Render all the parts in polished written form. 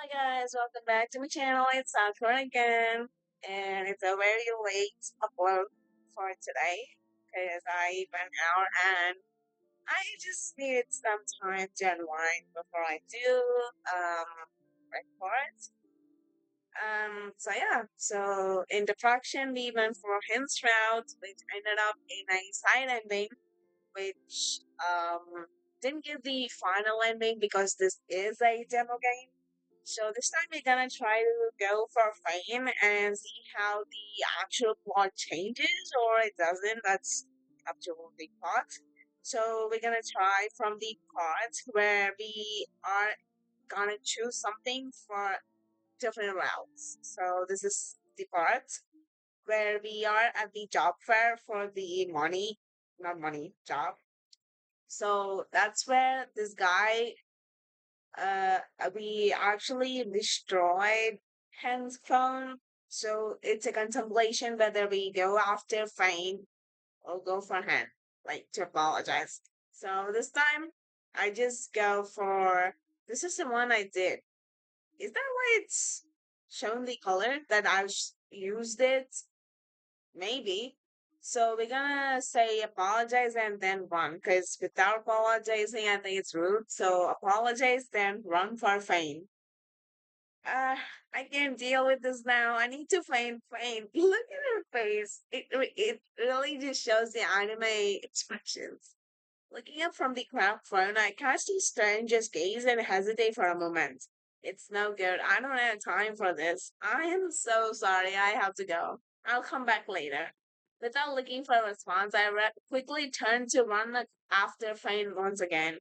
guys, welcome back to my channel. It's Sakura again, and it's a very late upload for today because I went out and I just needed some time to unwind before I do record. So in Diffraction we went for Hints route, which ended up in a side ending, which didn't give the final ending because this is a demo game. So this time we're gonna try to go for Faine and see how the actual plot changes or it doesn't. That's up to the plot. So we're gonna try from the part where we are gonna choose something for different routes. So this is the part where we are at the job fair for the money, not money, job. So that's where this guy we actually destroyed Hen's phone. So it's a contemplation whether we go after Faine or go for Hen, like to apologize. So this time, I just go for this is the one I did. Is that why it's shown the color that used it? Maybe. So we're gonna say apologize and then run, because without apologizing, I think it's rude. So apologize, then run for Fame. Uh, I can't deal with this now. I need to find Fame. Look at her face. It really just shows the anime expressions. Looking up from the cracked phone, I catch the stranger's gaze and hesitate for a moment. It's no good. I don't have time for this. I am so sorry. I have to go. I'll come back later. Without looking for a response, quickly turned to run after Fane once again.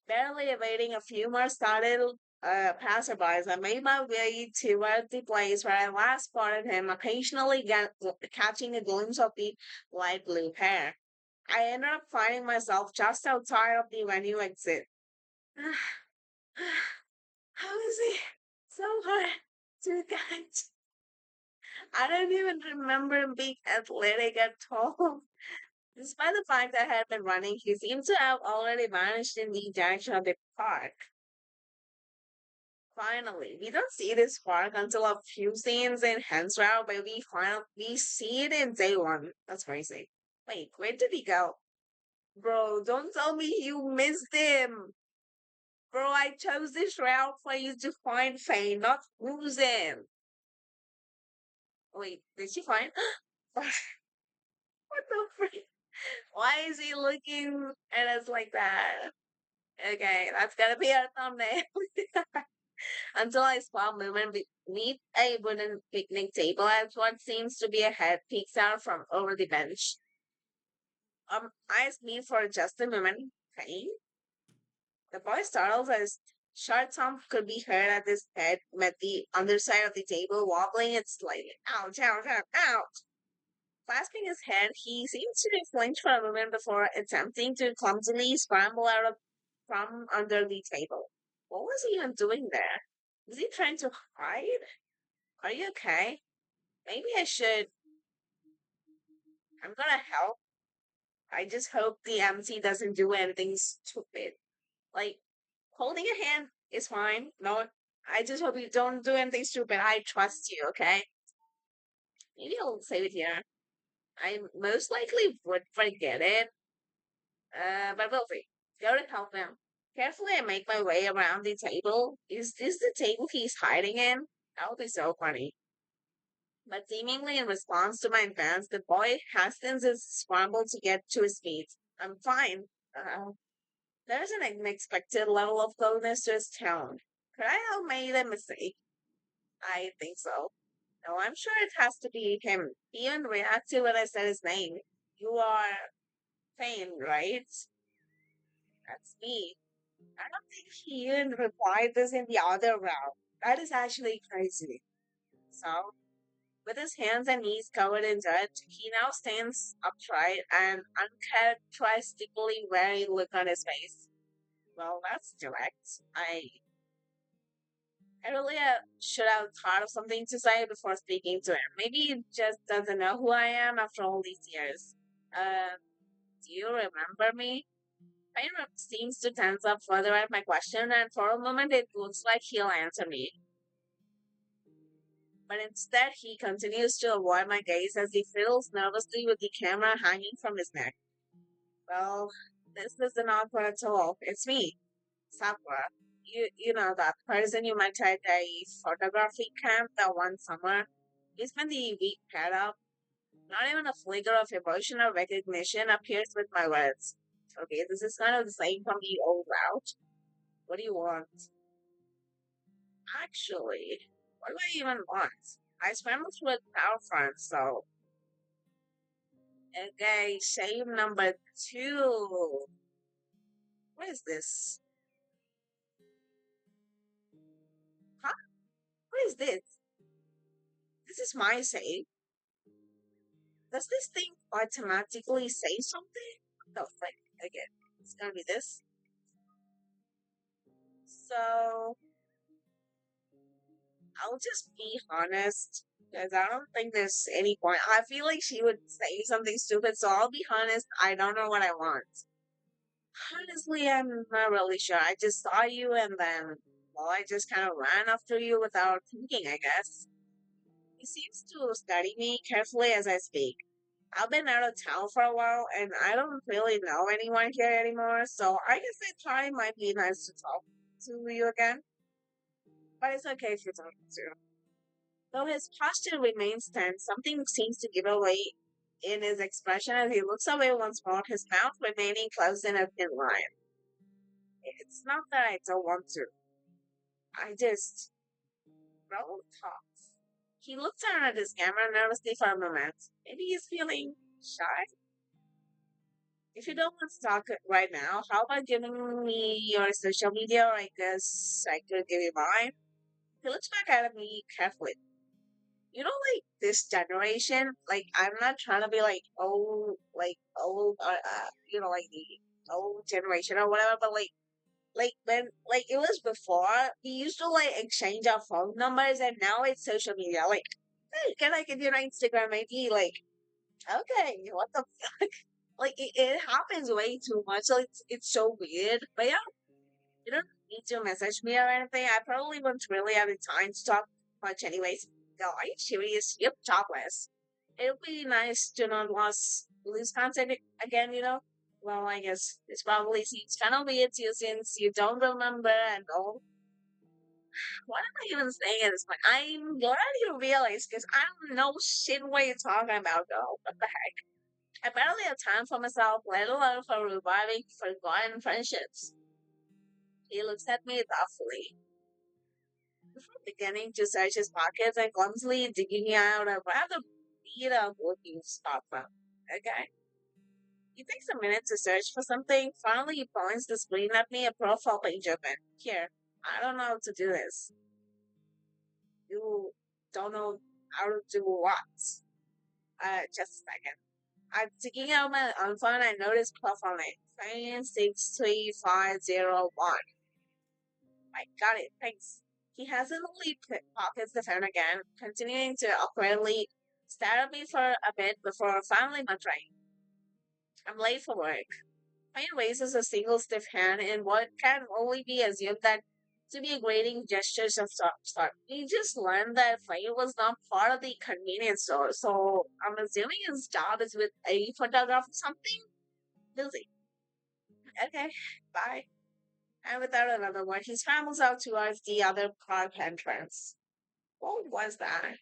Barely evading a few more startled passerbys, I made my way toward the place where I last spotted him, occasionally catching a glimpse of the light blue hair. I ended up finding myself just outside of the venue exit. How is he so hard to catch? I don't even remember him being athletic at all. Despite the fact that I had been running, he seemed to have already vanished in the direction of the park. Finally, we don't see this park until a few scenes in Hensrow, but we see it in day one. That's crazy. Wait, where did he go? Bro, don't tell me you missed him. Bro, I chose this route for you to find Faye, not lose him. Wait, did she find? What the freak? Why is he looking at us like that? Okay, that's gonna be our thumbnail. Until I spot movement beneath a wooden picnic table as what seems to be a head peeks out from over the bench. Eyes meet for just a moment. Okay. The boy startles as short thump could be heard at his head met the underside of the table, wobbling it slightly. Ouch, ouch, ouch, ouch. Clasping his head, he seems to flinch for a moment before attempting to clumsily scramble out of from under the table. What was he even doing there? Was he trying to hide? Are you okay? Maybe I should. I'm gonna help. I just hope the MC doesn't do anything stupid. Like, holding a hand is fine. No, I just hope you don't do anything stupid. I trust you, okay? Maybe I'll save it here. I most likely would forget it, but we'll see. Go to help him. Carefully, I make my way around the table. Is this the table he's hiding in? That would be so funny. But seemingly in response to my advance, the boy hastens his scramble to get to his feet. I'm fine. There's an unexpected level of coldness to his tone. Could I have made a mistake? I think so. No, I'm sure it has to be him. He even reacted when I said his name. You are Faine, right? That's me. I don't think he even replied this in the other round. That is actually crazy. So, with his hands and knees covered in dirt, he now stands upright and uncharacteristically weary look on his face. Well, that's direct. I really should have thought of something to say before speaking to him. Maybe he just doesn't know who I am after all these years. Uh, do you remember me? Faine seems to tense up further at my question, and for a moment it looks like he'll answer me. But instead, he continues to avoid my gaze as he fiddles nervously with the camera hanging from his neck. Well, this isn't awkward at all. It's me, Sakura. You know that person you met at a photography camp that one summer. We spent the week paired up. Not even a flicker of emotion or recognition appears with my words. Okay, this is kind of the same from the old route. What do you want? Actually, what do I even want? I spent most with our friends, so okay, shame number two. What is this? Huh? What is this? This is my save. Does this thing automatically say something? No, like again, it's gonna be this. So I'll just be honest because I don't think there's any point. I feel like she would say something stupid, so I'll be honest. I don't know what I want. Honestly, I'm not really sure. I just saw you and then, well, I just kind of ran after you without thinking, I guess. He seems to study me carefully as I speak. I've been out of town for a while and I don't really know anyone here anymore, so I guess I thought it might be nice to talk to you again. But it's okay if you don't want to. Though his posture remains tense, something seems to give away in his expression as he looks away once more, his mouth remaining closed in a thin line. It's not that I don't want to. I just roll talks. He looks down at his camera nervously for a moment. Maybe he's feeling shy. If you don't want to talk right now, how about giving me your social media, or I guess I could give you mine? He looks back at me carefully. You know, like this generation, like I'm not trying to be like old, like the old generation or whatever, but like when like it was before we used to like exchange our phone numbers, and now it's social media. Like, hey, can I get your Instagram ID? Like, okay, what the fuck? Like it happens way too much. So it's so weird. But yeah, you don't need to message me or anything. I probably won't really have the time to talk much anyways. No, are you serious? Yep, topless. It'll be nice to not lose contact again, you know? Well, I guess this probably seems kind of weird to you since you don't remember and all. What am I even saying at this point? I'm glad you realized because I don't know shit what you're talking about, though. What the heck? I barely have time for myself, let alone for reviving forgotten friendships. He looks at me thoughtfully, beginning to search his pockets and clumsily digging out a rather beat up looking stock phone. Okay? He takes a minute to search for something. Finally, he points the screen at me, a profile page open. Here, I don't know how to do this. You don't know how to do what? Just a second. I'm taking out my own phone and notice profile name. Faine 63501. I got it, thanks. He hesitantly pockets the phone again, continuing to awkwardly stare at me for a bit before finally muttering, I'm late for work. Payne raises a single stiff hand in what can only be assumed that to be a grading gestures of some sort. We just learned that Payne was not part of the convenience store, so I'm assuming his job is with a photographer or something? Busy. Okay, bye. And without another word, he scrambles out towards the other park entrance. What was that?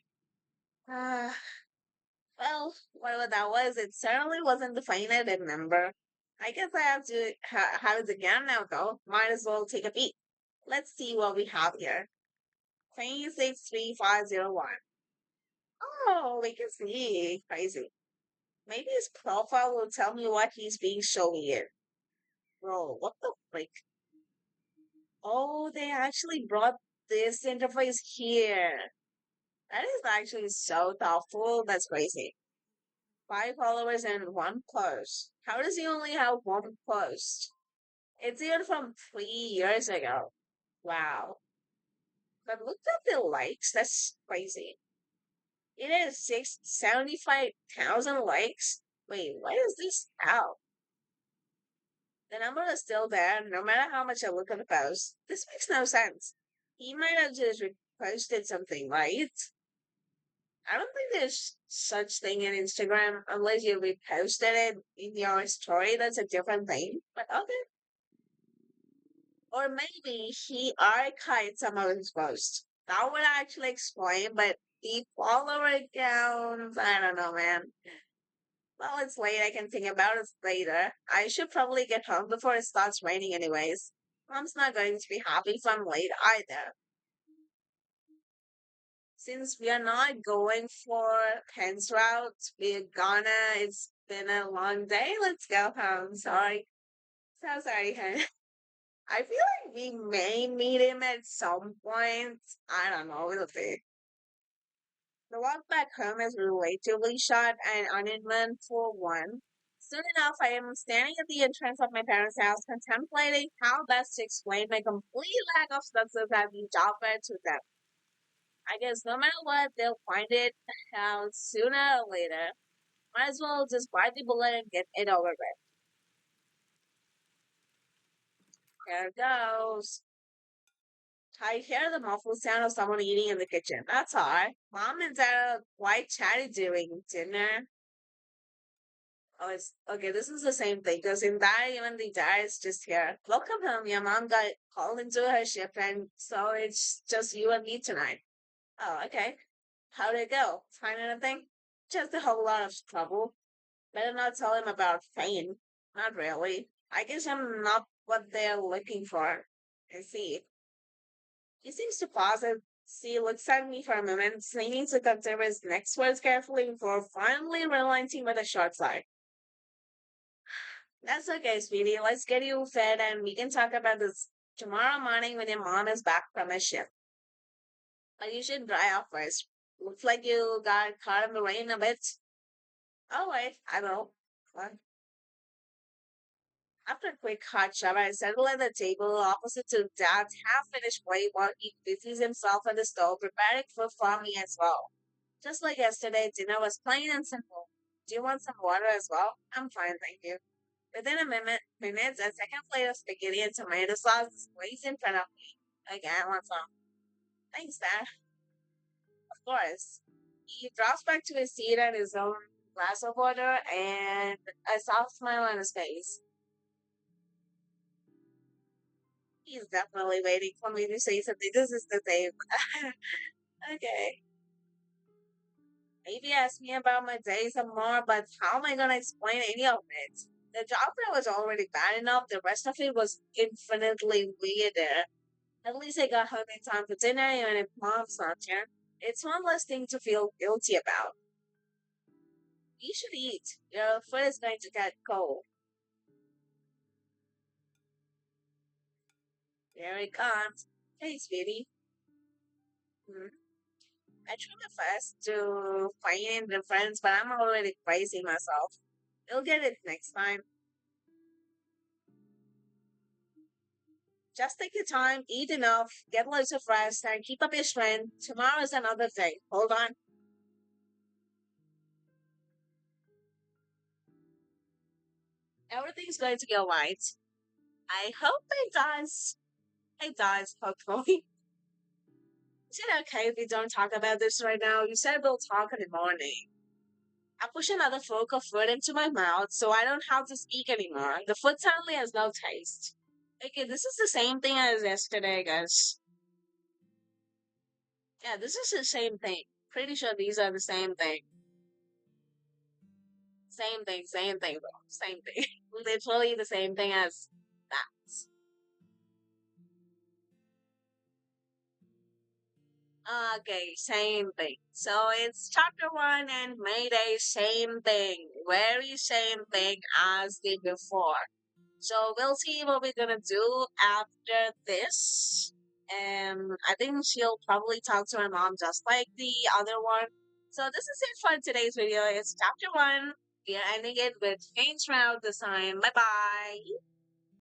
Uh, well, whatever that was, it certainly wasn't the Fine I remember. I guess I have to have it again now, though. Might as well take a peek. Let's see what we have here. Fine 63501. Oh, we can see. Crazy. Maybe his profile will tell me what he's being showy in. Bro, what the frick? Oh, they actually brought this interface here. That is actually so thoughtful. That's crazy. 5 followers and one post. How does he only have one post? It's even from 3 years ago. Wow. But look at the likes. That's crazy. It has 675,000 likes. Wait, what is this out? The number is still there, no matter how much I look at the post. This makes no sense. He might have just reposted something, right? I don't think there's such thing in Instagram unless you reposted it in your story. That's a different thing. But okay. Or maybe he archived some of his posts. That would actually explain, but the follower accounts, I don't know, man. Well, it's late. I can think about it later. I should probably get home before it starts raining, anyways. Mom's not going to be happy if I'm late either. Since we are not going for Penn's route, we're gonna. It's been a long day. Let's go home. Sorry. So sorry, hun. I feel like we may meet him at some point. I don't know. We'll see. The walk back home is relatively short and uneventful one. Soon enough, I am standing at the entrance of my parents' house, contemplating how best to explain my complete lack of success at the job fair to them. I guess no matter what, they'll find it out sooner or later. Might as well just bite the bullet and get it over with. There it goes. I hear the muffled sound of someone eating in the kitchen. That's all. Mom and Dad are quite chatty during dinner. Oh, it's okay. This is the same thing because in that even the dad is just here. Welcome home. Your mom got called into her shift, and so it's just you and me tonight. Oh, okay. How did it go? Find anything? Just a whole lot of trouble. Better not tell him about Faine. Not really. I guess I'm not what they're looking for. I see. He seems to pause and see looks at me for a moment, seeming to consider his next words carefully before finally relenting with a short sigh. That's okay, sweetie. Let's get you fed and we can talk about this tomorrow morning when your mom is back from her shift. But you should dry off first. Looks like you got caught in the rain a bit. All right, I will. What? After a quick hot shower, I settle at the table opposite to Dad's half-finished plate while he busies himself at the stove preparing food for me as well. Just like yesterday, dinner was plain and simple. Do you want some water as well? I'm fine, thank you. Within a minutes, a second plate of spaghetti and tomato sauce is placed in front of me. Again, I want some. Thanks, Dad. Of course. He drops back to his seat and his own glass of water and a soft smile on his face. He's definitely waiting for me to say something. This is the same. Okay. Maybe ask me about my day some more, but how am I gonna explain any of it? The job fair was already bad enough. The rest of it was infinitely weirder. At least I got home in time for dinner, even if mom's not here. It's one less thing to feel guilty about. You should eat. Your food is going to get cold. There it comes. Hey, sweetie. Hmm. I try my best to find the friends, but I'm already crazy myself. You'll get it next time. Just take your time, eat enough, get loads of rest, and keep up your strength. Tomorrow is another thing. Hold on. Everything's going to be alright. I hope it does. It does, hopefully. Is it okay if we don't talk about this right now? You said we'll talk in the morning. I push another fork of food into my mouth so I don't have to speak anymore. The food suddenly has no taste. Okay, this is the same thing as yesterday, I guess. Yeah, this is the same thing. Pretty sure these are the same thing. Same thing, bro. Same thing. Literally the same thing as that. Okay, same thing. So it's chapter one and Mayday, same thing. Very same thing as the before. So we'll see what we're gonna do after this. I think she'll probably talk to her mom just like the other one. So this is it for today's video. It's chapter one. We are ending it with Fane's route design. Bye bye.